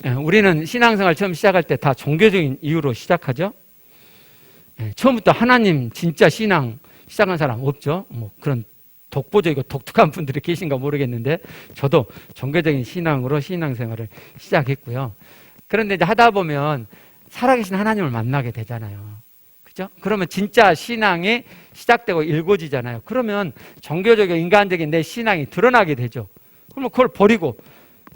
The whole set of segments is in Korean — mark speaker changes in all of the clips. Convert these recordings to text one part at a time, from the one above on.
Speaker 1: 우리는 신앙생활 처음 시작할 때 다 종교적인 이유로 시작하죠. 처음부터 하나님 진짜 신앙 시작한 사람 없죠. 뭐 그런 독보적이고 독특한 분들이 계신가 모르겠는데 저도 종교적인 신앙으로 신앙생활을 시작했고요. 그런데 이제 하다 보면 살아계신 하나님을 만나게 되잖아요. 그죠? 그러면 진짜 신앙이 시작되고 일궈지잖아요. 그러면 종교적이고 인간적인 내 신앙이 드러나게 되죠. 그러면 그걸 버리고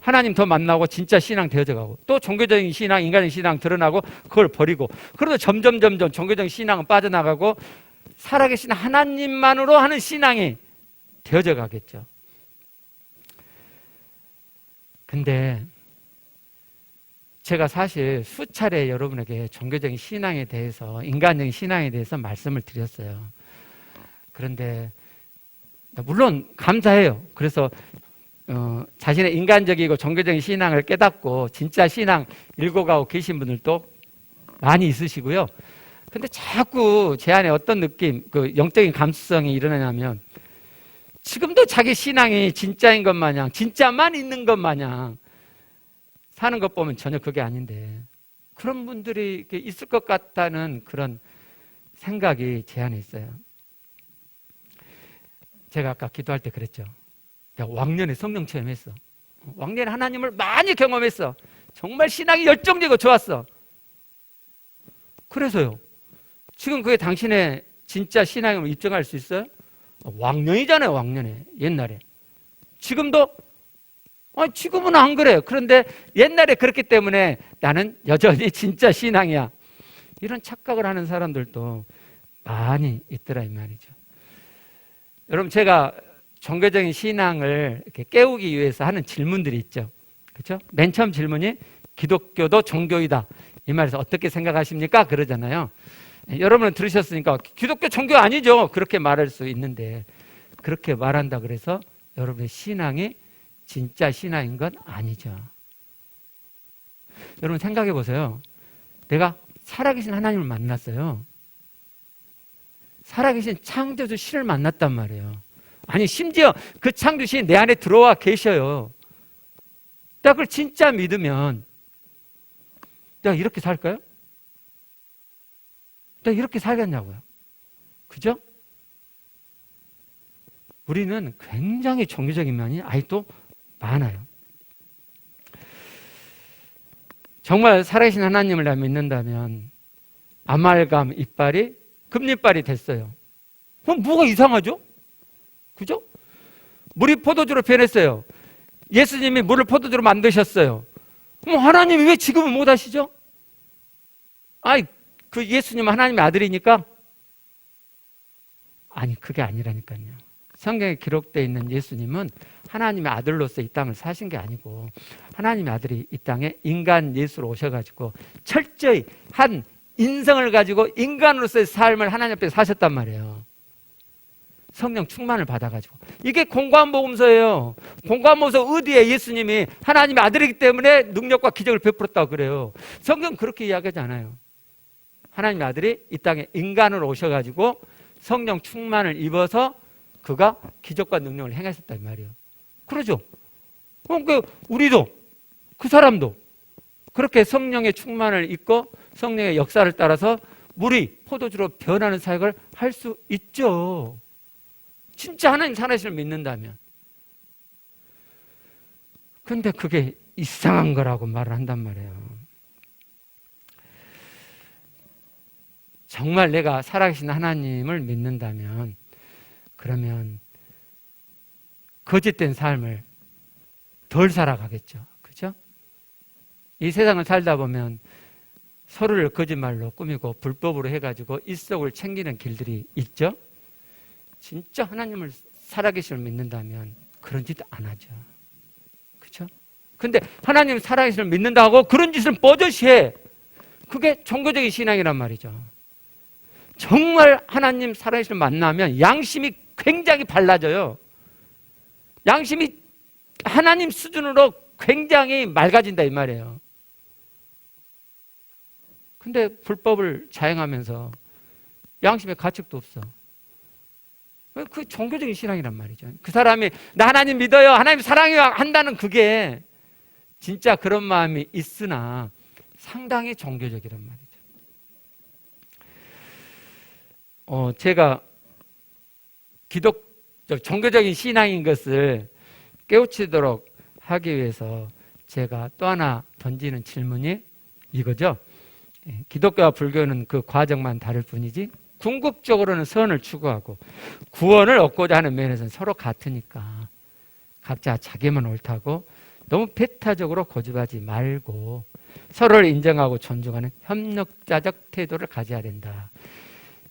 Speaker 1: 하나님 더 만나고 진짜 신앙 되어져 가고, 또 종교적인 신앙, 인간적인 신앙 드러나고 그걸 버리고, 그러다 점점 종교적인 신앙은 빠져나가고 살아계신 하나님만으로 하는 신앙이 되어져 가겠죠. 근데 제가 사실 수차례 여러분에게 종교적인 신앙에 대해서, 인간적인 신앙에 대해서 말씀을 드렸어요. 그런데 물론 감사해요. 그래서 자신의 인간적이고 종교적인 신앙을 깨닫고 진짜 신앙 읽어가고 계신 분들도 많이 있으시고요. 근데 자꾸 제 안에 어떤 느낌, 그 영적인 감수성이 일어나냐면, 지금도 자기 신앙이 진짜인 것 마냥, 진짜만 있는 것 마냥 사는 것 보면 전혀 그게 아닌데, 그런 분들이 있을 것 같다는 그런 생각이 제 안에 있어요. 제가 아까 기도할 때 그랬죠. 내가 왕년에 성령 체험했어. 왕년에 하나님을 많이 경험했어. 정말 신앙이 열정적이고 좋았어. 그래서요, 지금 그게 당신의 진짜 신앙임을 입증할 수 있어요? 왕년이잖아요. 왕년에, 옛날에. 지금도? 지금은 안 그래요. 그런데 옛날에 그렇기 때문에 나는 여전히 진짜 신앙이야, 이런 착각을 하는 사람들도 많이 있더라 이 말이죠. 여러분, 제가 종교적인 신앙을 이렇게 깨우기 위해서 하는 질문들이 있죠. 그렇죠? 맨 처음 질문이 기독교도 종교이다, 이 말에서 어떻게 생각하십니까? 그러잖아요. 여러분은 들으셨으니까 기독교 종교 아니죠, 그렇게 말할 수 있는데, 그렇게 말한다 그래서 여러분의 신앙이 진짜 신앙인 건 아니죠. 여러분 생각해 보세요. 내가 살아계신 하나님을 만났어요. 살아계신 창조주 신을 만났단 말이에요. 아니, 심지어 그 창조신이 내 안에 들어와 계셔요. 내가 그걸 진짜 믿으면 내가 이렇게 살까요? 내가 이렇게 살겠냐고요. 그죠? 우리는 굉장히 종교적인 면이 아직도 많아요. 정말 살아계신 하나님을 나 믿는다면 아말감 이빨이 금리빨이 됐어요. 그럼 뭐가 이상하죠? 그죠? 물이 포도주로 변했어요. 예수님이 물을 포도주로 만드셨어요. 그럼 하나님이 왜 지금은 못 하시죠? 그 예수님은 하나님의 아들이니까? 아니, 그게 아니라니까요. 성경에 기록되어 있는 예수님은 하나님의 아들로서 이 땅을 사신 게 아니고, 하나님의 아들이 이 땅에 인간 예수로 오셔가지고 철저히 한 인성을 가지고 인간으로서의 삶을 하나님 앞에 사셨단 말이에요. 성령 충만을 받아가지고. 이게 공관복음서예요. 공관복음서 어디에 예수님이 하나님의 아들이기 때문에 능력과 기적을 베풀었다고 그래요. 성경 그렇게 이야기하지 않아요. 하나님의 아들이 이 땅에 인간으로 오셔가지고 성령 충만을 입어서 그가 기적과 능력을 행하셨단 말이에요. 그러죠? 그러니까 우리도, 그 사람도 그렇게 성령의 충만을 입고 성령의 역사를 따라서 물이 포도주로 변하는 사역을 할 수 있죠. 진짜 하나님 살아계심을 믿는다면. 근데 그게 이상한 거라고 말을 한단 말이에요. 정말 내가 살아계신 하나님을 믿는다면, 그러면 거짓된 삶을 덜 살아가겠죠. 그죠? 이 세상을 살다 보면 서로를 거짓말로 꾸미고 불법으로 해가지고 일석을 챙기는 길들이 있죠. 진짜 하나님을 살아계심을 믿는다면 그런 짓 안 하죠. 그렇죠? 근데 하나님 살아계심을 믿는다고 그런 짓을 버젓이 해. 그게 종교적인 신앙이란 말이죠. 정말 하나님 살아계심을 만나면 양심이 굉장히 발라져요. 양심이 하나님 수준으로 굉장히 맑아진다 이 말이에요. 근데 불법을 자행하면서 양심의 가책도 없어. 그 종교적인 신앙이란 말이죠. 그 사람이 나 하나님 믿어요, 하나님 사랑해요 한다는 그게 진짜 그런 마음이 있으나 상당히 종교적이란 말이죠. 제가 종교적인 신앙인 것을 깨우치도록 하기 위해서 제가 또 하나 던지는 질문이 이거죠. 기독교와 불교는 그 과정만 다를 뿐이지 궁극적으로는 선을 추구하고 구원을 얻고자 하는 면에서는 서로 같으니까 각자 자기만 옳다고 너무 배타적으로 고집하지 말고 서로를 인정하고 존중하는 협력자적 태도를 가져야 된다.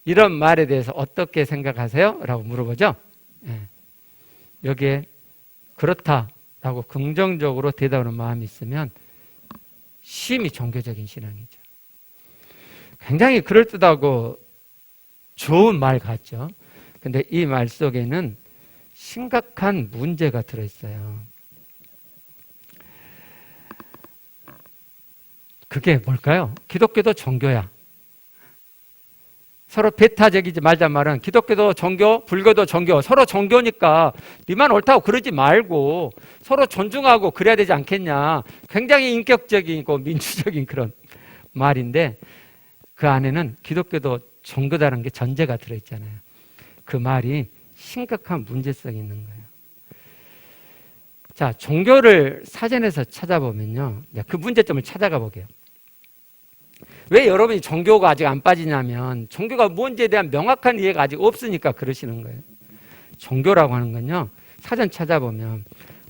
Speaker 1: 이런 말에 대해서 어떻게 생각하세요? 라고 물어보죠. 여기에 그렇다라고 긍정적으로 대답하는 마음이 있으면 심히 종교적인 신앙이죠. 굉장히 그럴듯하고 좋은 말 같죠. 근데 이 말 속에는 심각한 문제가 들어있어요. 그게 뭘까요? 기독교도 종교야. 서로 배타적이지 말자 말은 기독교도 종교, 불교도 종교, 서로 종교니까 니만 옳다고 그러지 말고 서로 존중하고 그래야 되지 않겠냐. 굉장히 인격적이고 민주적인 그런 말인데 그 안에는 기독교도 종교다라는 게 전제가 들어있잖아요. 그 말이 심각한 문제성이 있는 거예요. 자, 종교를 사전에서 찾아보면요. 그 문제점을 찾아가 보게요. 왜 여러분이 종교가 아직 안 빠지냐면 종교가 뭔지에 대한 명확한 이해가 아직 없으니까 그러시는 거예요. 종교라고 하는 건요. 사전 찾아보면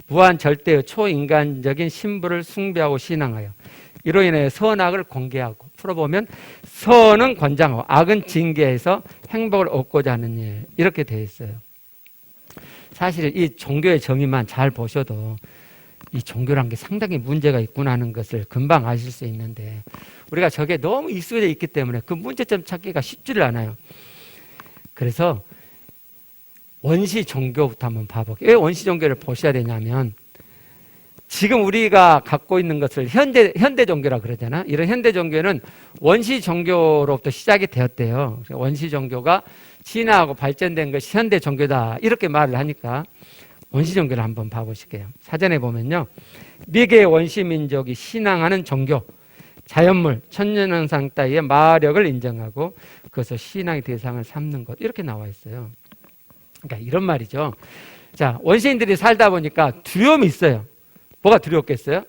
Speaker 1: 무한 절대의 초인간적인 신부를 숭배하고 신앙하여 이로 인해 선악을 공개하고 풀어보면 선은 권장하고 악은 징계해서 행복을 얻고자 하는 일 이렇게 되어 있어요. 사실 이 종교의 정의만 잘 보셔도 이 종교란 게 상당히 문제가 있구나 하는 것을 금방 아실 수 있는데 우리가 저게 너무 익숙해져 있기 때문에 그 문제점 찾기가 쉽지를 않아요. 그래서 원시 종교부터 한번 봐볼게요. 왜 원시 종교를 보셔야 되냐면 지금 우리가 갖고 있는 것을 현대 종교라 그러잖아. 이런 현대 종교는 원시 종교로부터 시작이 되었대요. 원시 종교가 진화하고 발전된 것이 현대 종교다. 이렇게 말을 하니까 원시 종교를 한번 봐보실게요. 사전에 보면요. 미개의 원시 민족이 신앙하는 종교, 자연물, 천년왕상 따위의 마력을 인정하고 그것을 신앙의 대상을 삼는 것. 이렇게 나와 있어요. 그러니까 이런 말이죠. 자, 원시인들이 살다 보니까 두려움이 있어요. 뭐가 두려웠겠어요?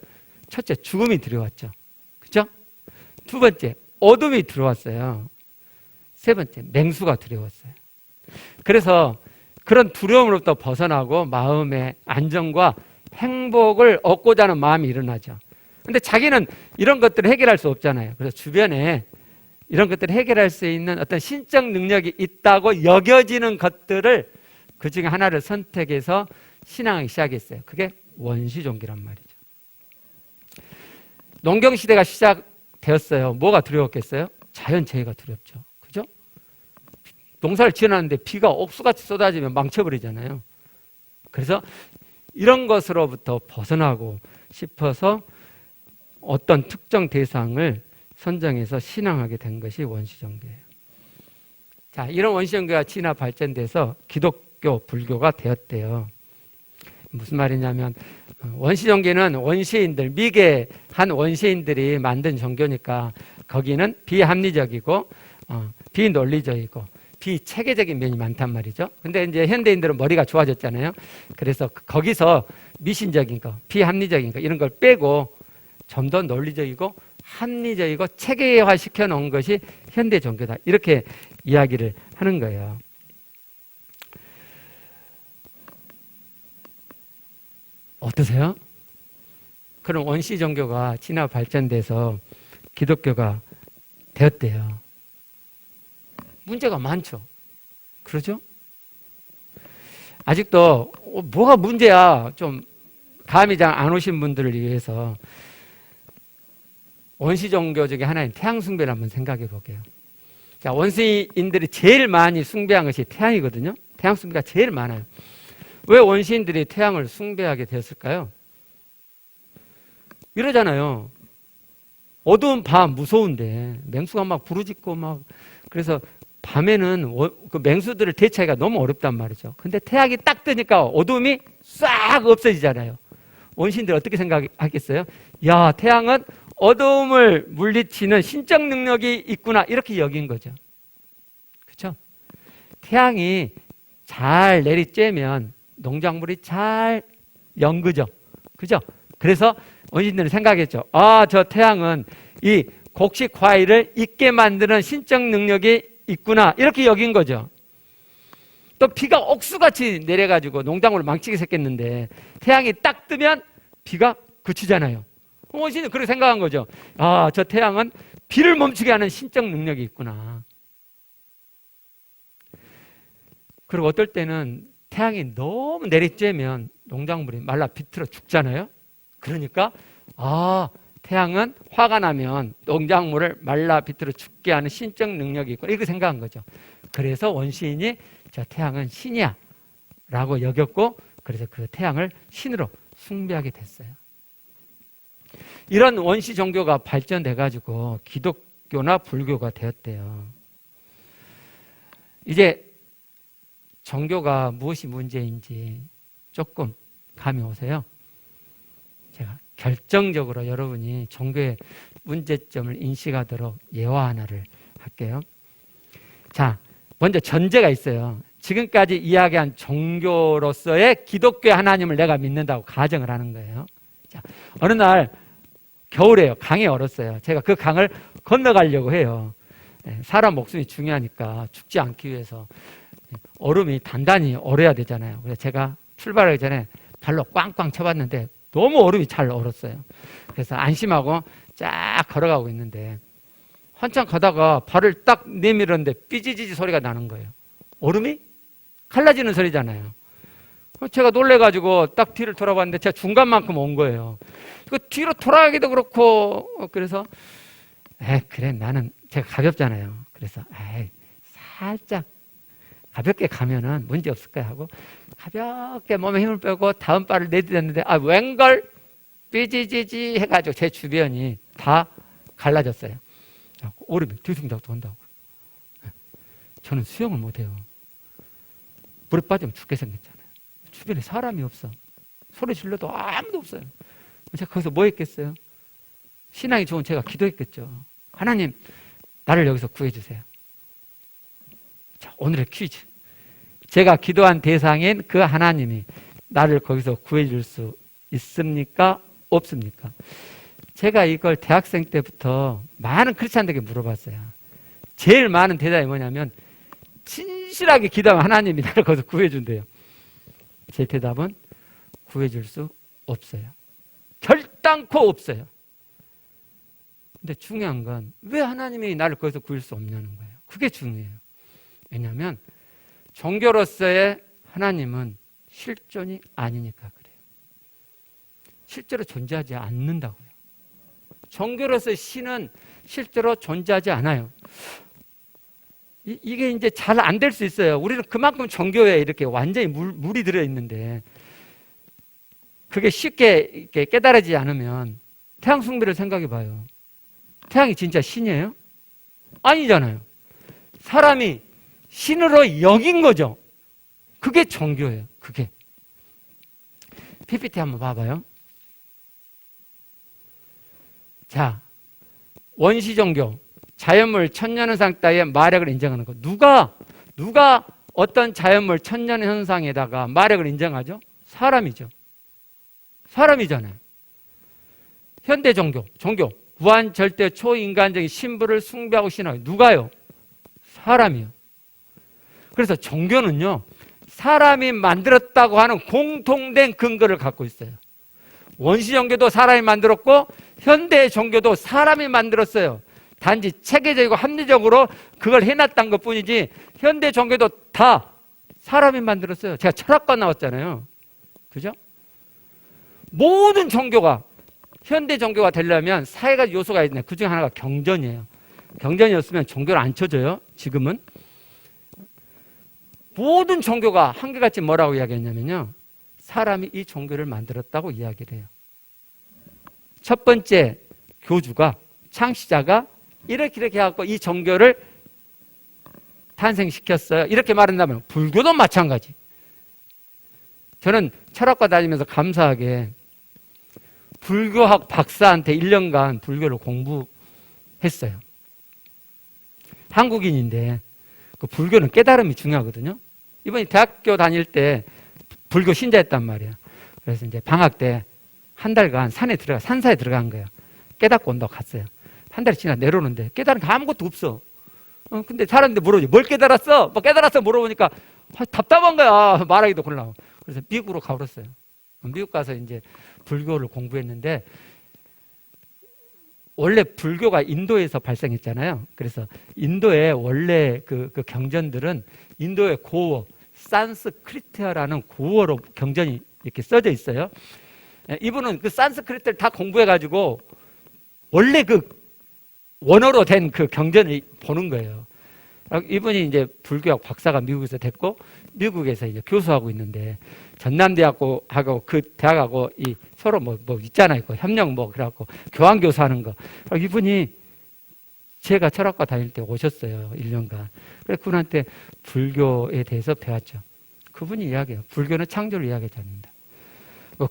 Speaker 1: 첫째, 죽음이 두려웠죠. 그죠? 두 번째, 어둠이 들어왔어요. 세 번째, 맹수가 두려웠어요. 그래서 그런 두려움으로부터 벗어나고 마음의 안정과 행복을 얻고자 하는 마음이 일어나죠. 근데 자기는 이런 것들을 해결할 수 없잖아요. 그래서 주변에 이런 것들을 해결할 수 있는 어떤 신적 능력이 있다고 여겨지는 것들을 그 중에 하나를 선택해서 신앙하기 시작했어요. 그게 원시종교란 말이죠. 농경시대가 시작되었어요. 뭐가 두려웠겠어요? 자연재해가 두렵죠. 그죠? 농사를 지어놨는데 비가 억수같이 쏟아지면 망쳐버리잖아요. 그래서 이런 것으로부터 벗어나고 싶어서 어떤 특정 대상을 선정해서 신앙하게 된 것이 원시종교예요. 자, 이런 원시종교가 진화 발전돼서 기독교, 불교가 되었대요. 무슨 말이냐면 원시종교는 원시인들, 미개한 원시인들이 만든 종교니까 거기는 비합리적이고 비논리적이고 비체계적인 면이 많단 말이죠. 근데 이제 현대인들은 머리가 좋아졌잖아요. 그래서 거기서 미신적인 거, 비합리적인 거 이런 걸 빼고 좀 더 논리적이고 합리적이고 체계화 시켜 놓은 것이 현대 종교다. 이렇게 이야기를 하는 거예요. 어떠세요? 그런 원시 종교가 진화 발전돼서 기독교가 되었대요. 문제가 많죠. 그러죠? 아직도 뭐가 문제야? 좀 감이 잘 안 오신 분들을 위해서 원시 종교 중에 하나인 태양 숭배를 한번 생각해 볼게요. 자, 원시인들이 제일 많이 숭배한 것이 태양이거든요. 태양 숭배가 제일 많아요. 왜 원시인들이 태양을 숭배하게 되었을까요? 이러잖아요. 어두운 밤 무서운데 맹수가 막 부르짖고 막 그래서 밤에는 그 맹수들을 대처하기가 너무 어렵단 말이죠. 근데 태양이 딱 뜨니까 어둠이 싹 없어지잖아요. 원시인들 어떻게 생각하겠어요? 야, 태양은 어두움을 물리치는 신적 능력이 있구나, 이렇게 여긴 거죠. 그렇죠? 태양이 잘 내리쬐면 농작물이 잘 연그죠. 그죠? 그래서 원시인들은 생각했죠. 아, 저 태양은 이 곡식 과일을 익게 만드는 신적 능력이 있구나, 이렇게 여긴 거죠. 또 비가 옥수같이 내려가지고 농작물을 망치게 생겼는데 태양이 딱 뜨면 비가 그치잖아요. 원시인은 그렇게 생각한 거죠. 아, 저 태양은 비를 멈추게 하는 신적 능력이 있구나. 그리고 어떨 때는 태양이 너무 내리쬐면 농작물이 말라 비틀어 죽잖아요. 그러니까 아, 태양은 화가 나면 농작물을 말라 비틀어 죽게 하는 신적 능력이 있구나, 이렇게 생각한 거죠. 그래서 원시인이 저 태양은 신이야 라고 여겼고, 그래서 그 태양을 신으로 숭배하게 됐어요. 이런 원시 종교가 발전돼 가지고 기독교나 불교가 되었대요. 이제 종교가 무엇이 문제인지 조금 감이 오세요? 제가 결정적으로 여러분이 종교의 문제점을 인식하도록 예화 하나를 할게요. 자, 먼저 전제가 있어요. 지금까지 이야기한 종교로서의 기독교의 하나님을 내가 믿는다고 가정을 하는 거예요. 자, 어느 날 겨울에요. 강이 얼었어요. 제가 그 강을 건너가려고 해요. 사람 목숨이 중요하니까 죽지 않기 위해서 얼음이 단단히 얼어야 되잖아요. 그래서 제가 출발하기 전에 발로 꽝꽝 쳐봤는데 너무 얼음이 잘 얼었어요. 그래서 안심하고 쫙 걸어가고 있는데 한참 가다가 발을 딱 내밀었는데 삐지지지 소리가 나는 거예요. 얼음이 갈라지는 소리잖아요. 제가 놀래가지고 딱 뒤를 돌아봤는데 제가 중간만큼 온 거예요. 그 뒤로 돌아가기도 그렇고, 그래서 그래, 나는 제가 가볍잖아요. 그래서 살짝 가볍게 가면은 문제 없을 거야 하고 가볍게 몸에 힘을 빼고 다음 발을 내딛었는데 웬걸 삐지지지 해가지고 제 주변이 다 갈라졌어요. 얼음이 뒤숭닥 돈다고. 저는 수영을 못해요. 물에 빠지면 죽게 생겼잖아요. 주변에 사람이 없어. 소리 질러도 아무도 없어요. 제가 거기서 뭐 했겠어요? 신앙이 좋은 제가 기도했겠죠. 하나님, 나를 여기서 구해주세요. 자, 오늘의 퀴즈. 제가 기도한 대상인 그 하나님이 나를 거기서 구해줄 수 있습니까? 없습니까? 제가 이걸 대학생 때부터 많은 크리스찬들에게 물어봤어요. 제일 많은 대답이 뭐냐면 진실하게 기도하면 하나님이 나를 거기서 구해준대요. 제 대답은 구해줄 수 없어요. 결단코 없어요. 근데 중요한 건 왜 하나님이 나를 거기서 구할 수 없냐는 거예요. 그게 중요해요. 왜냐하면 종교로서의 하나님은 실존이 아니니까 그래요. 실제로 존재하지 않는다고요. 종교로서의 신은 실제로 존재하지 않아요. 이게 이제 잘 안 될 수 있어요. 우리는 그만큼 종교에 이렇게 완전히 물이 들어있는데 그게 쉽게 이렇게 깨달아지지 않으면 태양 숭배를 생각해 봐요. 태양이 진짜 신이에요? 아니잖아요. 사람이 신으로 여긴 거죠. 그게 종교예요. 그게. PPT 한번 봐봐요. 자, 원시 종교. 자연물 천년현상 따위의 마력을 인정하는 것. 누가 어떤 자연물 천년현상에다가 마력을 인정하죠? 사람이죠. 사람이잖아요. 현대 종교. 무한 절대 초인간적인 신부를 숭배하고 신화해요. 누가요? 사람이요. 그래서 종교는요, 사람이 만들었다고 하는 공통된 근거를 갖고 있어요. 원시 종교도 사람이 만들었고 현대 종교도 사람이 만들었어요. 단지 체계적이고 합리적으로 그걸 해놨다는 것 뿐이지 현대 종교도 다 사람이 만들었어요. 제가 철학과 나왔잖아요. 그죠? 모든 종교가 현대 종교가 되려면 사회가 요소가 있네. 그 중에 하나가 경전이에요. 경전이 없으면 종교를 안 쳐줘요. 지금은. 모든 종교가 한결같이 뭐라고 이야기했냐면요. 사람이 이 종교를 만들었다고 이야기를 해요. 첫 번째 교주가, 창시자가 이렇게 해갖고 이 종교를 탄생시켰어요. 이렇게 말한다면 불교도 마찬가지. 저는 철학과 다니면서 감사하게 불교학 박사한테 1년간 불교를 공부했어요. 한국인인데 그 불교는 깨달음이 중요하거든요. 이번에 대학교 다닐 때 불교 신자였단 말이에요. 그래서 이제 방학 때 한 달간 산사에 들어간 거예요. 깨닫고 온다고 갔어요. 한 달이 지나 내려오는데 깨달은 게 아무것도 없어. 근데 사람들 물어보지. 뭘 깨달았어? 뭐 깨달았어? 물어보니까 답답한 거야. 말하기도 곤란하고. 그래서 미국으로 가버렸어요. 미국 가서 이제 불교를 공부했는데, 원래 불교가 인도에서 발생했잖아요. 그래서 인도의 원래 그 경전들은 인도의 고어, 산스크리트어라는 고어로 경전이 이렇게 써져 있어요. 이분은 그 산스크리트를 다 공부해가지고 원래 그 원어로 된 그 경전을 보는 거예요. 이분이 이제 불교학 박사가 미국에서 됐고, 미국에서 이제 교수하고 있는데, 전남대학하고 그 대학하고 이 서로 뭐 있잖아요. 협력 그래갖고 교환교수 하는 거. 이분이 제가 철학과 다닐 때 오셨어요. 1년간. 그래서 그분한테 불교에 대해서 배웠죠. 그분이 이야기해요. 불교는 창조를 이야기하지 않는다.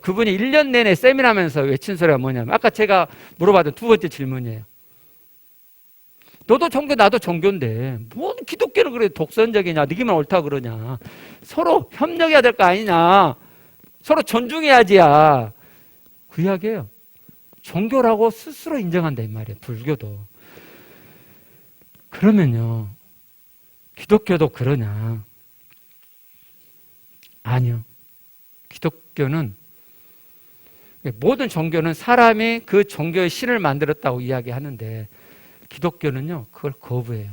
Speaker 1: 그분이 1년 내내 세미나하면서 외친 소리가 뭐냐면, 아까 제가 물어봤던 두 번째 질문이에요. 너도 종교, 나도 종교인데 뭐 기독교는 그래 독선적이냐, 네기만 옳다 그러냐. 서로 협력해야 될 거 아니냐. 서로 존중해야지야. 그 이야기예요. 종교라고 스스로 인정한다 이 말이에요. 불교도. 그러면요, 기독교도 그러냐? 아니요. 기독교는, 모든 종교는 사람이 그 종교의 신을 만들었다고 이야기하는데, 기독교는요, 그걸 거부해요.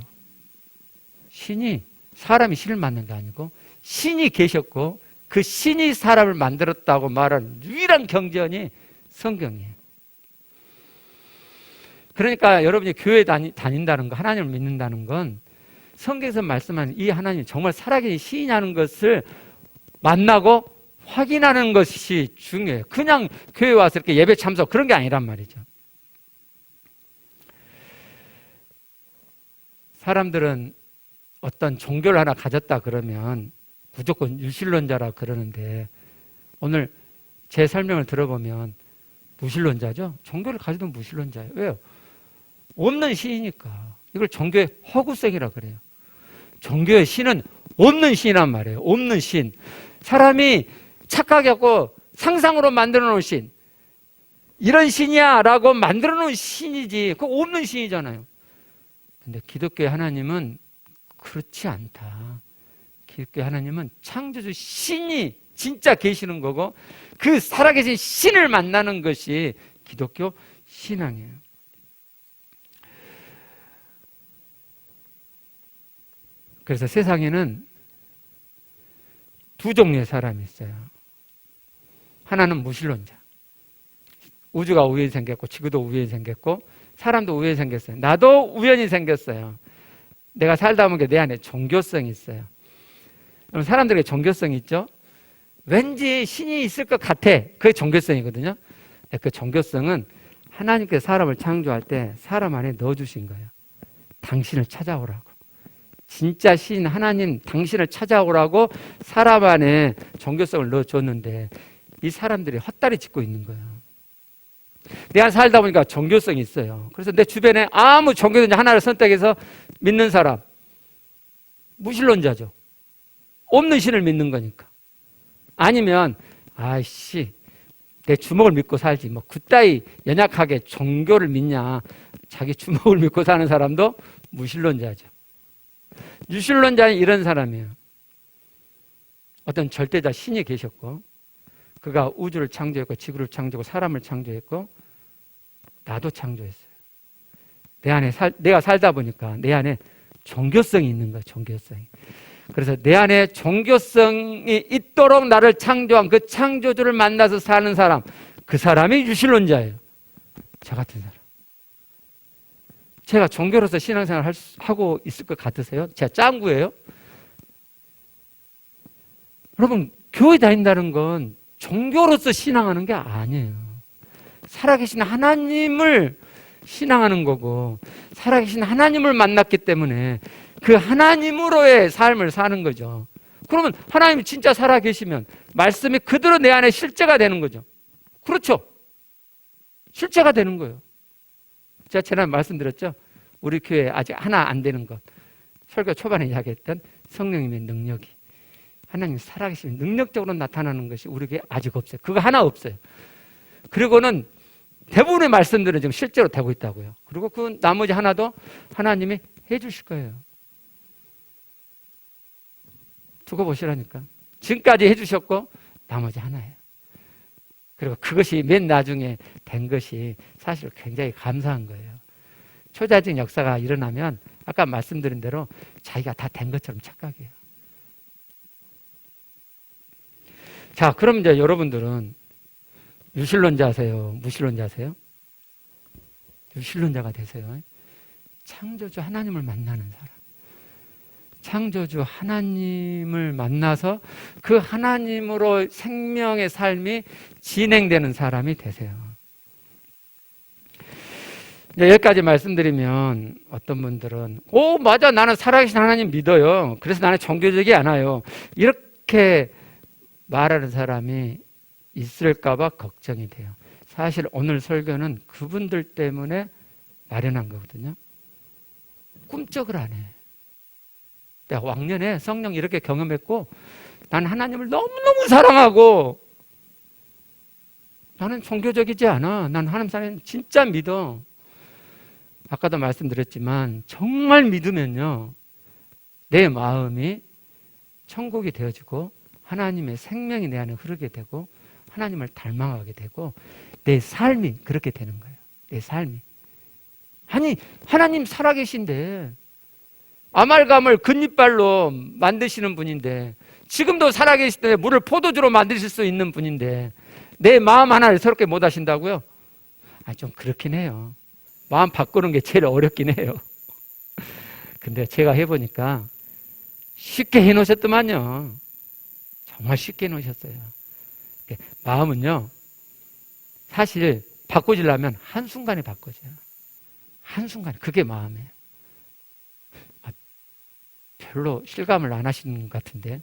Speaker 1: 사람이 신을 만든 게 아니고, 신이 계셨고, 그 신이 사람을 만들었다고 말하는 유일한 경전이 성경이에요. 그러니까 여러분이 교회 다닌다는 거, 하나님을 믿는다는 건 성경에서 말씀하는 이 하나님이 정말 살아계신 신이냐는 것을 만나고 확인하는 것이 중요해요. 그냥 교회 와서 이렇게 예배 참석, 그런 게 아니란 말이죠. 사람들은 어떤 종교를 하나 가졌다 그러면 무조건 유실론자라 그러는데, 오늘 제 설명을 들어보면 무실론자죠? 종교를 가지던 무실론자예요. 왜요? 없는 신이니까. 이걸 종교의 허구성이라 그래요. 종교의 신은 없는 신이란 말이에요. 없는 신. 사람이 착각하고 상상으로 만들어 놓은 신. 이런 신이야 라고 만들어 놓은 신이지. 그거 없는 신이잖아요. 근데 기독교의 하나님은 그렇지 않다. 기독교의 하나님은 창조주 신이 진짜 계시는 거고, 그 살아계신 신을 만나는 것이 기독교 신앙이에요. 그래서 세상에는 두 종류의 사람이 있어요. 하나는 무신론자. 우주가 우연히 생겼고, 지구도 우연히 생겼고, 사람도 우연히 생겼어요. 나도 우연히 생겼어요. 내가 살다 보면 내 안에 종교성이 있어요. 그럼 사람들에게 종교성이 있죠? 왠지 신이 있을 것 같아. 그게 종교성이거든요. 그 종교성은 하나님께서 사람을 창조할 때 사람 안에 넣어주신 거예요. 당신을 찾아오라고. 진짜 신 하나님 당신을 찾아오라고 사람 안에 종교성을 넣어줬는데, 이 사람들이 헛다리 짚고 있는 거예요. 내가 살다 보니까 종교성이 있어요. 그래서 내 주변에 아무 종교든지 하나를 선택해서 믿는 사람, 무신론자죠. 없는 신을 믿는 거니까. 아니면 아이씨, 내 주먹을 믿고 살지 뭐 그따위 연약하게 종교를 믿냐. 자기 주먹을 믿고 사는 사람도 무신론자죠. 유신론자는 이런 사람이에요. 어떤 절대자 신이 계셨고, 그가 우주를 창조했고, 지구를 창조했고, 사람을 창조했고, 나도 창조했어요. 내가 살다 보니까 내 안에 종교성이 있는 거예요. 종교성이. 그래서 내 안에 종교성이 있도록 나를 창조한 그 창조주를 만나서 사는 사람, 그 사람이 유신론자예요. 저 같은 사람. 제가 종교로서 신앙생활 하고 있을 것 같으세요? 제가 짱구예요? 여러분, 교회 다닌다는 건 종교로서 신앙하는 게 아니에요. 살아계신 하나님을 신앙하는 거고, 살아계신 하나님을 만났기 때문에 그 하나님으로의 삶을 사는 거죠. 그러면 하나님이 진짜 살아계시면 말씀이 그대로 내 안에 실제가 되는 거죠. 그렇죠? 실체가 되는 거예요. 제가 지난번에 말씀드렸죠. 우리 교회 아직 하나 안 되는 것. 설교 초반에 이야기했던 성령님의 능력이 하나님 살아계시면 능력적으로 나타나는 것이 우리 교회에 아직 없어요. 그거 하나 없어요. 그리고는 대부분의 말씀들은 지금 실제로 되고 있다고요. 그리고 그 나머지 하나도 하나님이 해 주실 거예요. 두고 보시라니까. 지금까지 해 주셨고 나머지 하나예요. 그리고 그것이 맨 나중에 된 것이 사실 굉장히 감사한 거예요. 초자적 역사가 일어나면 아까 말씀드린 대로 자기가 다 된 것처럼 착각해요. 자, 그럼 이제 여러분들은 유실론자세요? 무실론자세요? 유실론자가 되세요. 창조주 하나님을 만나는 사람. 창조주 하나님을 만나서 그 하나님으로 생명의 삶이 진행되는 사람이 되세요. 여기까지 말씀드리면 어떤 분들은 맞아, 나는 살아계신 하나님 믿어요. 그래서 나는 종교적이 않아요. 이렇게 말하는 사람이 있을까 봐 걱정이 돼요. 사실 오늘 설교는 그분들 때문에 마련한 거거든요. 꿈쩍을 안 해. 내가 왕년에 성령 이렇게 경험했고 나는 하나님을 너무너무 사랑하고 나는 종교적이지 않아. 난 하나님 사람 진짜 믿어. 아까도 말씀드렸지만 정말 믿으면요. 내 마음이 천국이 되어지고 하나님의 생명이 내 안에 흐르게 되고 하나님을 닮아가게 되고 내 삶이 그렇게 되는 거예요. 내 삶이. 아니, 하나님 살아계신데 아말감을 금이빨로 만드시는 분인데 지금도 살아계시는데 물을 포도주로 만드실 수 있는 분인데 내 마음 하나를 새롭게 못 하신다고요? 좀 그렇긴 해요. 마음 바꾸는 게 제일 어렵긴 해요. 근데 제가 해보니까 쉽게 해놓으셨더만요. 정말 쉽게 해놓으셨어요. 마음은요, 사실 바꿔주려면 한순간에 바꿔져요. 한순간에. 그게 마음이에요. 별로 실감을 안 하시는 것 같은데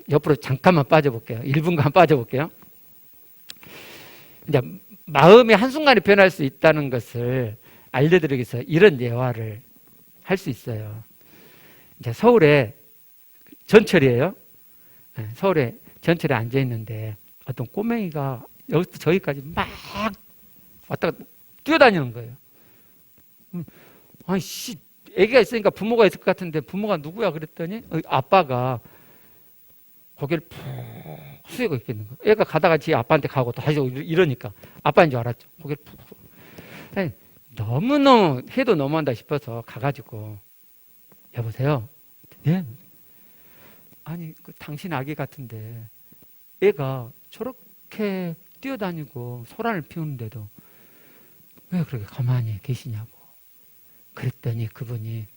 Speaker 1: 옆으로 잠깐만 빠져볼게요. 1분간 빠져볼게요. 이제 마음이 한순간에 변할 수 있다는 것을 알려드리기 위해서 이런 예화를 할 수 있어요. 이제 서울에 전철이에요. 서울에 전철에 앉아 있는데 어떤 꼬맹이가 여기부터 저기까지 막 왔다 갔다 뛰어다니는 거예요. 아이씨, 애기가 있으니까 부모가 있을 것 같은데 부모가 누구야 그랬더니 아빠가 고개를 푹 숙이고 있겠는 거예요. 애가 가다가 지 아빠한테 가고 또 다시 이러니까 아빠인 줄 알았죠. 고개를 푹. 아니, 너무너무 해도 너무한다 싶어서 가가지고 여보세요. 네. 아니, 당신 아기 같은데 애가 저렇게 뛰어다니고 소란을 피우는데도 왜 그렇게 가만히 계시냐고. 그랬더니 그분이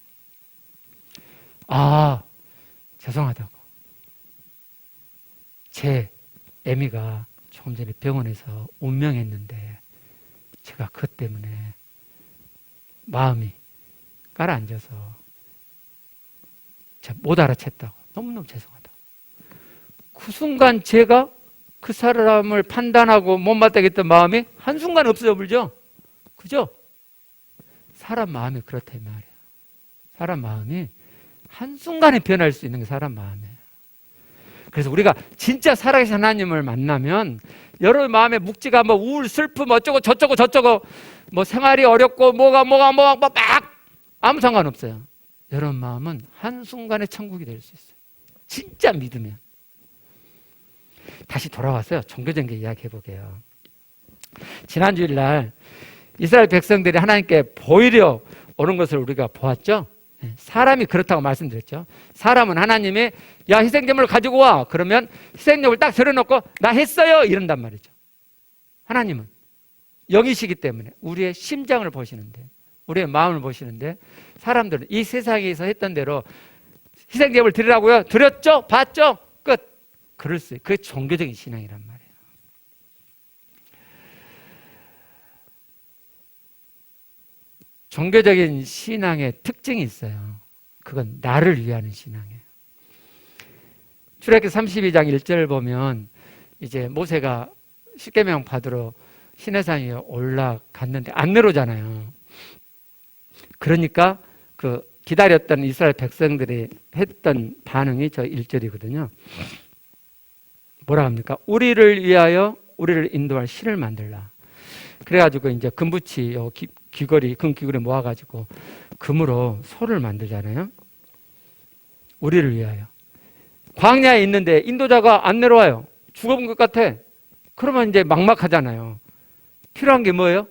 Speaker 1: 죄송하다고. 제 애미가 조금 전에 병원에서 운명했는데 제가 그것 때문에 마음이 가라앉아서 제가 못 알아챘다고. 너무너무 죄송하다고. 그 순간 제가 그 사람을 판단하고 못 맞다겠던 마음이 한순간 없어져 버리죠. 그죠? 사람 마음이 그렇다 이 말이에요. 사람 마음이 한순간에 변할 수 있는 게 사람 마음이에요. 그래서 우리가 진짜 살아계신 하나님을 만나면 여러분 마음에 묵지가 우울, 슬픔, 어쩌고 저쩌고 생활이 어렵고 뭐가 막 아무 상관없어요. 여러분 마음은 한순간에 천국이 될 수 있어요. 진짜 믿으면. 다시 돌아와서요. 종교적인 게 이야기해 보게요. 지난 주일날 이스라엘 백성들이 하나님께 보이려 오는 것을 우리가 보았죠. 사람이 그렇다고 말씀드렸죠. 사람은 하나님이 야 희생제물을 가지고 와. 그러면 희생제물을 딱 들여놓고 나 했어요. 이런단 말이죠. 하나님은 영이시기 때문에 우리의 심장을 보시는데 우리의 마음을 보시는데 사람들은 이 세상에서 했던 대로 희생제물을 드리라고요. 드렸죠? 봤죠? 끝. 그럴 수 있어요. 그게 종교적인 신앙이란 말이에요. 종교적인 신앙의 특징이 있어요. 그건 나를 위하는 신앙이에요. 출애굽기 32장 1절 보면 이제 모세가 십계명 받으러 시내산에 올라갔는데 안 내려오잖아요. 그러니까 그 기다렸던 이스라엘 백성들이 했던 반응이 저 1절이거든요. 뭐라 합니까? 우리를 위하여 우리를 인도할 신을 만들라. 그래가지고 이제 금붙이 귀걸이, 금귀걸이 모아가지고 금으로 소를 만들잖아요. 우리를 위하여. 광야에 있는데 인도자가 안 내려와요. 죽어본 것 같아. 그러면 이제 막막하잖아요. 필요한 게 뭐예요?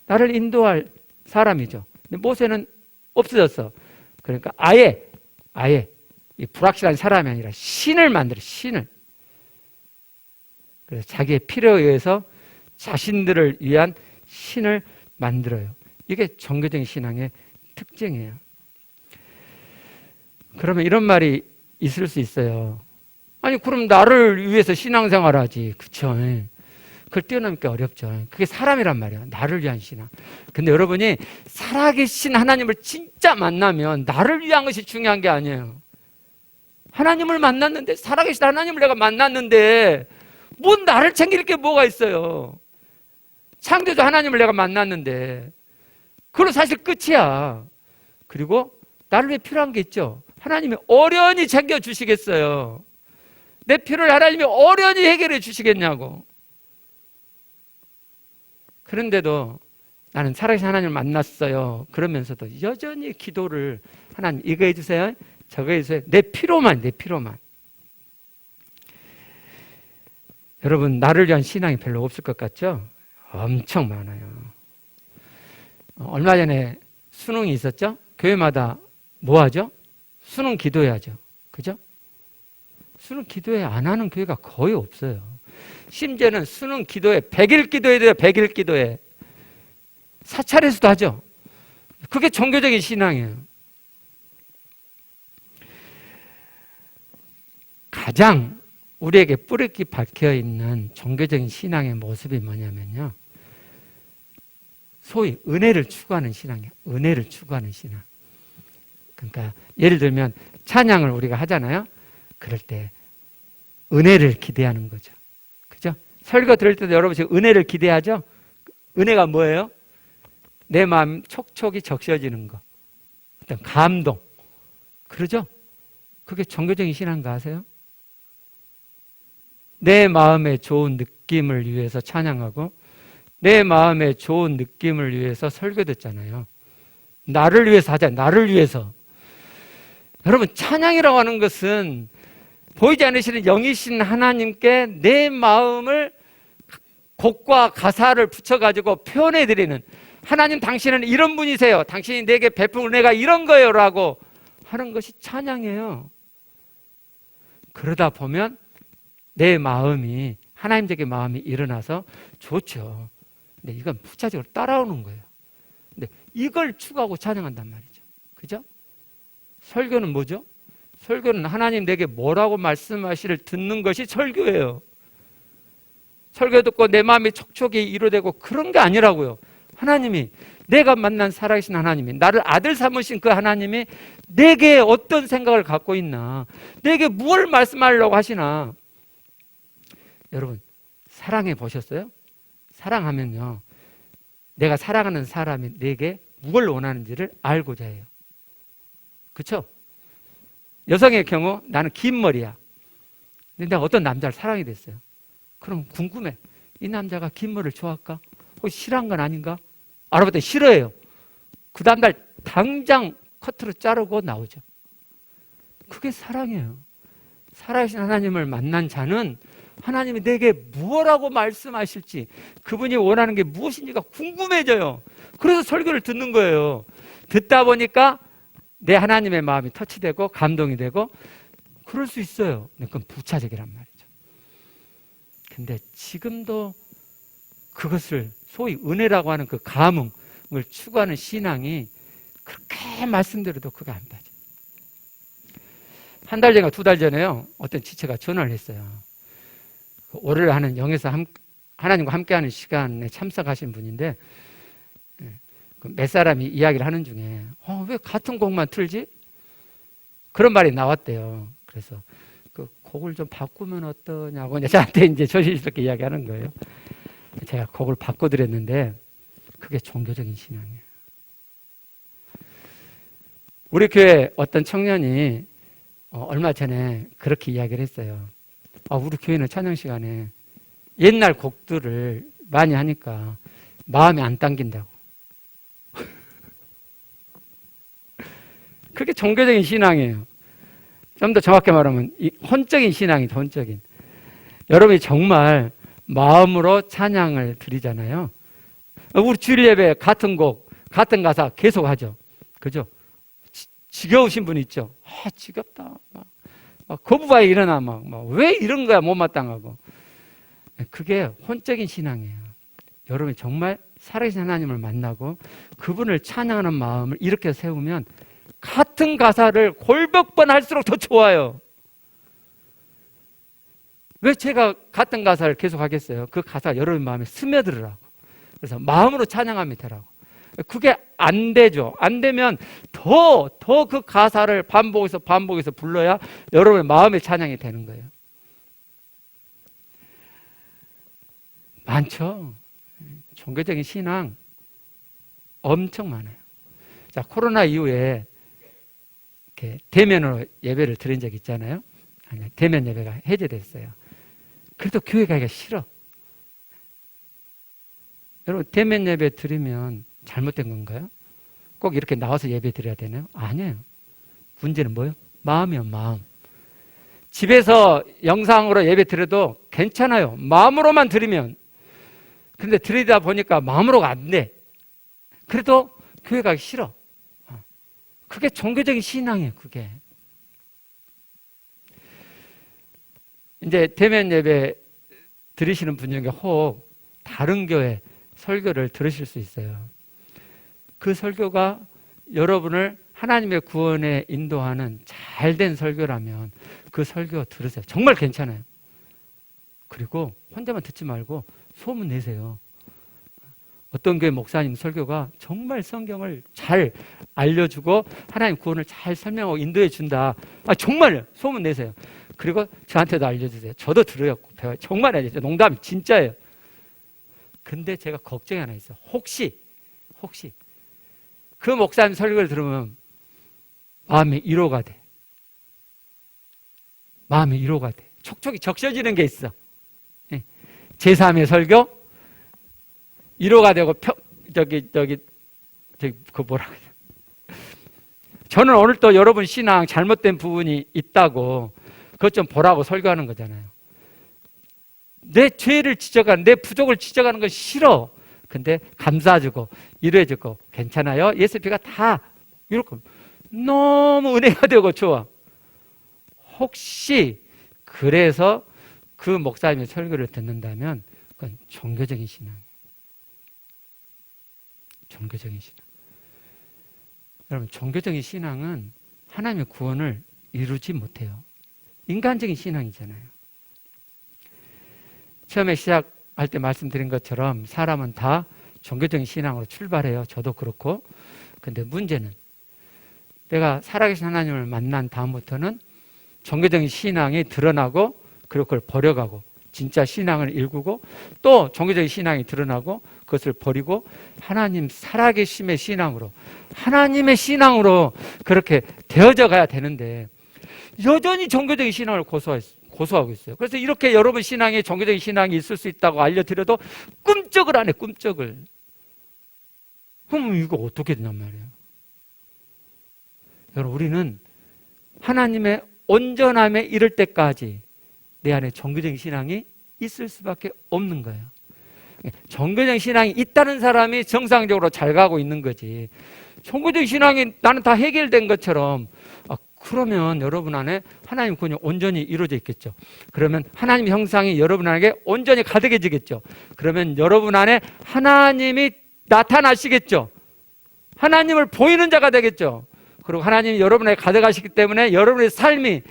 Speaker 1: 나를 인도할 사람이죠. 근데 모세는 없어졌어. 그러니까 아예 이 불확실한 사람이 아니라 신을 만들어, 신을. 그래서 자기의 필요에 의해서 자신들을 위한 신을 만들어요. 이게 종교적인 신앙의 특징이에요. 그러면 이런 말이 있을 수 있어요. 아니, 그럼 나를 위해서 신앙생활 하지. 그쵸? 그걸 뛰어넘기 어렵죠. 그게 사람이란 말이에요. 나를 위한 신앙. 근데 여러분이 살아계신 하나님을 진짜 만나면 나를 위한 것이 중요한 게 아니에요. 하나님을 만났는데, 살아계신 하나님을 내가 만났는데, 뭔 나를 챙길 게 뭐가 있어요? 창조주 하나님을 내가 만났는데, 그건 사실 끝이야. 그리고 나를 위해 필요한 게 있죠. 하나님이 어련히 챙겨주시겠어요. 내 필요를 하나님이 어련히 해결해 주시겠냐고. 그런데도 나는 살아계신 하나님을 만났어요. 그러면서도 여전히 기도를 하나님 이거 해주세요. 저거 해주세요. 내 필요만. 여러분, 나를 위한 신앙이 별로 없을 것 같죠? 엄청 많아요. 얼마 전에 수능이 있었죠? 교회마다 뭐 하죠? 수능 기도해야죠. 그죠? 수능 기도회 안 하는 교회가 거의 없어요. 심지어는 수능 기도회 100일 기도해야 돼요. 100일 기도회. 사찰에서도 하죠. 그게 종교적인 신앙이에요. 가장 우리에게 뿌리 깊이 박혀있는 종교적인 신앙의 모습이 뭐냐면요, 소위 은혜를 추구하는 신앙이에요. 은혜를 추구하는 신앙. 그러니까 예를 들면 찬양을 우리가 하잖아요. 그럴 때 은혜를 기대하는 거죠. 그죠? 설교 들을 때도 여러분 지금 은혜를 기대하죠? 은혜가 뭐예요? 내 마음 촉촉이 적셔지는 거. 어떤 감동. 그러죠? 그게 종교적인 신앙인가 아세요? 내 마음의 좋은 느낌을 위해서 찬양하고 내 마음의 좋은 느낌을 위해서 설교 듣잖아요. 나를 위해서 하잖아요. 나를 위해서. 여러분, 찬양이라고 하는 것은 보이지 않으시는 영이신 하나님께 내 마음을 곡과 가사를 붙여가지고 표현해드리는, 하나님 당신은 이런 분이세요. 당신이 내게 베푼 은혜가 이런 거예요 라고 하는 것이 찬양이에요. 그러다 보면 내 마음이, 하나님적인 마음이 일어나서 좋죠. 근데 이건 부차적으로 따라오는 거예요. 근데 이걸 추구하고 찬양한단 말이죠. 그죠? 설교는 뭐죠? 설교는 하나님 내게 뭐라고 말씀하시를 듣는 것이 설교예요. 설교 듣고 내 마음이 촉촉이 이루어되고 그런 게 아니라고요. 하나님이, 내가 만난 살아계신 하나님이, 나를 아들 삼으신 그 하나님이 내게 어떤 생각을 갖고 있나, 내게 무엇을 말씀하려고 하시나. 여러분, 사랑해 보셨어요? 사랑하면요, 내가 사랑하는 사람이 내게 무엇을 원하는지를 알고자 해요. 그렇죠? 여성의 경우 나는 긴 머리야. 근데 내가 어떤 남자를 사랑이 됐어요. 그럼 궁금해. 이 남자가 긴 머리를 좋아할까? 혹시 싫어한 건 아닌가? 알아봤더니 싫어해요. 그 다음날 당장 커트로 자르고 나오죠. 그게 사랑이에요. 살아계신 하나님을 만난 자는 하나님이 내게 무엇라고 말씀하실지, 그분이 원하는 게 무엇인지가 궁금해져요. 그래서 설교를 듣는 거예요. 듣다 보니까 내 하나님의 마음이 터치되고 감동이 되고 그럴 수 있어요. 근데 그건 부차적이란 말이죠. 근데 지금도 그것을 소위 은혜라고 하는 그 감흥을 추구하는 신앙이 그렇게 말씀드려도 그게 안 빠져. 한 달 전인가 2달 전에요, 어떤 지체가 전화를 했어요. 월요일 하는 영에서 하나님과 함께하는 시간에 참석하신 분인데, 몇 사람이 이야기를 하는 중에 왜 같은 곡만 틀지? 그런 말이 나왔대요. 그래서 그 곡을 좀 바꾸면 어떠냐고 저한테 이제 조심스럽게 이야기하는 거예요. 제가 곡을 바꿔드렸는데 그게 종교적인 신앙이에요. 우리 교회 어떤 청년이 얼마 전에 그렇게 이야기를 했어요. 우리 교회는 찬양 시간에 옛날 곡들을 많이 하니까 마음이 안 당긴다고. 그게 종교적인 신앙이에요. 좀 더 정확히 말하면 혼적인 신앙이죠. 혼적인. 여러분이 정말 마음으로 찬양을 드리잖아요. 우리 주일 예배 같은 곡, 같은 가사 계속 하죠. 그죠? 지겨우신 분 있죠? 지겹다. 막 거부바에 일어나 왜 이런 거야 못마땅하고. 그게 혼적인 신앙이에요. 여러분이 정말 살아계신 하나님을 만나고 그분을 찬양하는 마음을 이렇게 세우면 같은 가사를 골몇 번 할수록 더 좋아요. 왜 제가 같은 가사를 계속 하겠어요? 그 가사가 여러분 마음에 스며들으라고. 그래서 마음으로 찬양하면 되라고. 그게 안 되죠. 안 되면 더 그 가사를 반복해서 불러야 여러분의 마음의 찬양이 되는 거예요. 많죠. 종교적인 신앙 엄청 많아요. 자, 코로나 이후에 이렇게 대면으로 예배를 드린 적 있잖아요. 아니, 대면 예배가 해제됐어요. 그래도 교회 가기가 싫어. 여러분, 대면 예배 드리면 잘못된 건가요? 꼭 이렇게 나와서 예배 드려야 되나요? 아니에요. 문제는 뭐예요? 마음이요, 마음. 집에서 영상으로 예배 드려도 괜찮아요. 마음으로만 드리면. 근데 드리다 보니까 마음으로가 안 돼. 그래도 교회 가기 싫어. 그게 종교적인 신앙이에요, 그게. 이제 대면 예배 들으시는 분 중에 혹 다른 교회 설교를 들으실 수 있어요. 그 설교가 여러분을 하나님의 구원에 인도하는 잘된 설교라면 그 설교 들으세요. 정말 괜찮아요. 그리고 혼자만 듣지 말고 소문 내세요. 어떤 교회 목사님 설교가 정말 성경을 잘 알려주고 하나님 구원을 잘 설명하고 인도해 준다. 정말 소문 내세요. 그리고 저한테도 알려주세요. 저도 들어요. 배워요. 정말 알려줘요. 농담이 진짜예요. 근데 제가 걱정이 하나 있어요. 혹시 그 목사님 설교를 들으면 마음이 위로가 돼. 마음이 위로가 돼. 촉촉이 적셔지는 게 있어. 제3의 설교 위로가 되고 그 뭐라 그래. 저는 오늘 또 여러분 신앙 잘못된 부분이 있다고 그것 좀 보라고 설교하는 거잖아요. 내 죄를 지적하는, 내 부족을 지적하는 건 싫어. 근데 감싸주고 위로해주고 괜찮아요. 예수 피가 다 이렇게 너무 은혜가 되고 좋아. 혹시 그래서 그 목사님의 설교를 듣는다면 그건 종교적인 신앙이에요. 종교적인 신앙. 여러분, 종교적인 신앙은 하나님의 구원을 이루지 못해요. 인간적인 신앙이잖아요. 처음에 시작할 때 말씀드린 것처럼 사람은 다 종교적인 신앙으로 출발해요. 저도 그렇고. 근데 문제는 내가 살아계신 하나님을 만난 다음부터는 종교적인 신앙이 드러나고 그리고 그걸 버려가고 진짜 신앙을 일구고 또 종교적인 신앙이 드러나고 그것을 버리고 하나님 살아계심의 신앙으로 하나님의 신앙으로 그렇게 되어져 가야 되는데 여전히 종교적인 신앙을 고수하고 있어요. 그래서 이렇게 여러분 신앙에 종교적인 신앙이 있을 수 있다고 알려드려도 꿈쩍을 안 해. 꿈쩍을. 그럼 이거 어떻게 되냔 말이에요. 여러분, 우리는 하나님의 온전함에 이를 때까지 내 안에 종교적인 신앙이 있을 수밖에 없는 거예요. 종교적인 신앙이 있다는 사람이 정상적으로 잘 가고 있는 거지. 종교적인 신앙이 나는 다 해결된 것처럼 그러면 여러분 안에 하나님 구원이 온전히 이루어져 있겠죠. 그러면 하나님의 형상이 여러분 안에 온전히 가득해지겠죠. 그러면 여러분 안에 하나님이 나타나시겠죠. 하나님을 보이는 자가 되겠죠. 그리고 하나님이 여러분에게 가득하시기 때문에 여러분의 삶이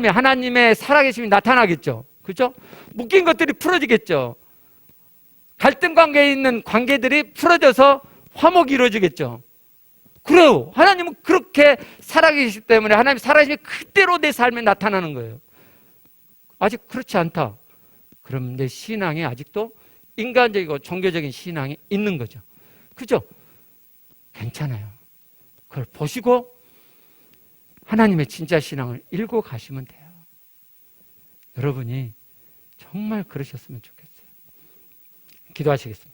Speaker 1: 하나님의 살아계심이 나타나겠죠. 그렇죠? 묶인 것들이 풀어지겠죠. 갈등 관계에 있는 관계들이 풀어져서 화목이 이루어지겠죠. 그래요. 하나님은 그렇게 살아계시기 때문에 하나님 살아계심이 그대로 내 삶에 나타나는 거예요. 아직 그렇지 않다. 그럼 내 신앙이 아직도 인간적이고 종교적인 신앙이 있는 거죠. 그죠? 괜찮아요. 그걸 보시고 하나님의 진짜 신앙을 읽고 가시면 돼요. 여러분이 정말 그러셨으면 좋겠어요. 기도하시겠습니다.